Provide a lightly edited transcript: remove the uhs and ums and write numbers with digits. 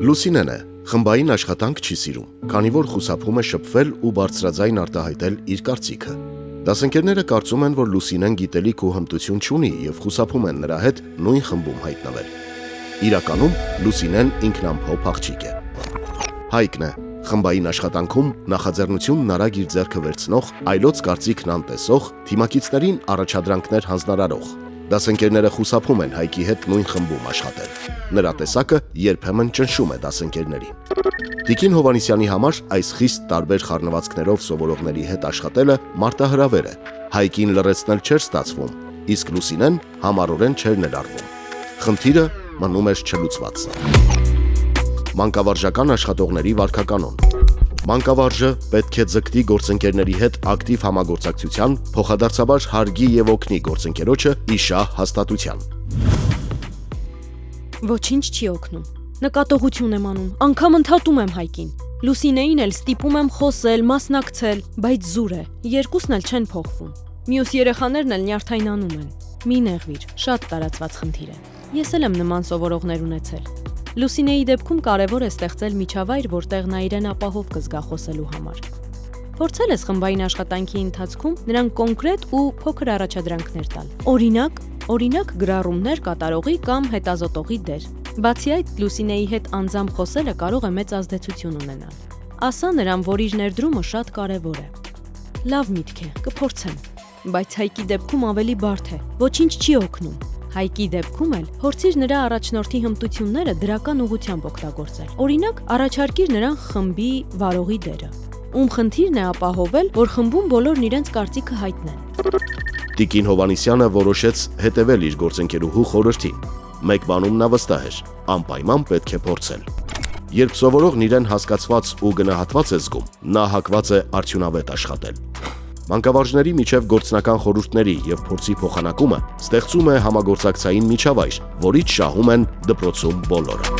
Լուսինեն է, խմբային աշխատանք չի սիրում, քանի որ խուսափում է շփվել ու բարձրաձայն արտահայտել իր կարծիքը։ Դասընկերները կարծում են, որ Լուսինեն գիտելիք ու հմտություն չունի եւ խուսափում են նրա հետ նույն խմբում հայտնվել։ Իրականում Լուսինեն ինքնամփոփ աղջիկ է։ Հայկն է, խմբային աշխատանքում նախաձեռնությունն արագ իր ձեռքը վերցնող, այլոց կարծիքն անտեսող, թիմակիցներին առաջադրանքներ հանձնարարող։ Դասընկերները խուսափում են Հայկի հետ նույն խմբում աշխատել։ Նրա տեսակը երբեմն ճնշում է դասընկերներին։ Տիկին Հովհաննիսյանի համար այս խիստ տարբեր խառնվածքներով սովորողների հետ աշխատելը մարտահրավեր է։ Հայկին լռեցնել չէր ստացվում, իսկ Լուսինեն համառորեն չէր ներառվում։ Խնդիրը մնում էր չլուծված։ Մանկավարժական աշխատողների վարքականոն։ Մանկավարժը պետք է ձգտի գործընկերների հետ ակտիվ համագործակցության, փոխադարձաբար հարգի եւ օգնի գործընկերոջը իշահ հաստատության։ Ոչինչ չի օգնում։ Նկատողություն եմ անում, անգամ ընդհատում եմ Հայկին։ Լուսինեին էլ ստիպում եմ խոսել, մասնակցել, բայց զուր է։ Երկուսն էլ չեն փոխվում։ Մյուս երեխաներն էլ նյարդայնանում են։ Մի նեղվիր, շատ տարածված խնդիր է։ Ես էլ եմ նման սովորողներ ունեցել։ Լուսինեի դեպքում կարևոր է ստեղծել միջավայր, որտեղ նա իրեն ապահով կզգա խոսելու համար։ Փորձել ես խմբային աշխատանքի ընթացքում նրան կոնկրետ ու փոքր առաջադրանքներ տալ։ Օրինակ գրառումներ կատարողի կամ հետազոտողի դեր։ Բացի այդ, Լուսինեի հետ անձամբ խոսելը կարող է մեծ ազդեցություն ունենալ։ Ասա նրան, որ իր ներդրումը շատ կարևոր է։ Լավ միտք է, կփորձեմ։ Բայց Հայկի դեպքում ավելի բարդ է։ Ոչինչ չի օգնում։ Հայկի դեպքում էլ փորձիր նրա առաջնորդի հմտությունները դրական ուղղությամբ օգտագործել։ Օրինակ, առաջարկիր նրան խմբի վարողի դերը, ում խնդիրն է ապահովել, որ խմբում բոլորն իրենց կարծիքը հայտնեն։ Տիկին Հովհաննիսյանը որոշեց հետևել իր գործընկերուհու խորհրդին։ Մեկ բանում նա վստահ էր, անպայման պետք է փորձել։ Երբ սովորողն իրեն հասկացված ու գնահատված է զգում, նա հակված է արդյունավետ աշխատել։ Մանկավարժների միջև գործնական խորհուրդների եւ փորձի փոխանակումը ստեղծում է համագործակցային միջավայր, որից շահում են դպրոցում բոլորը։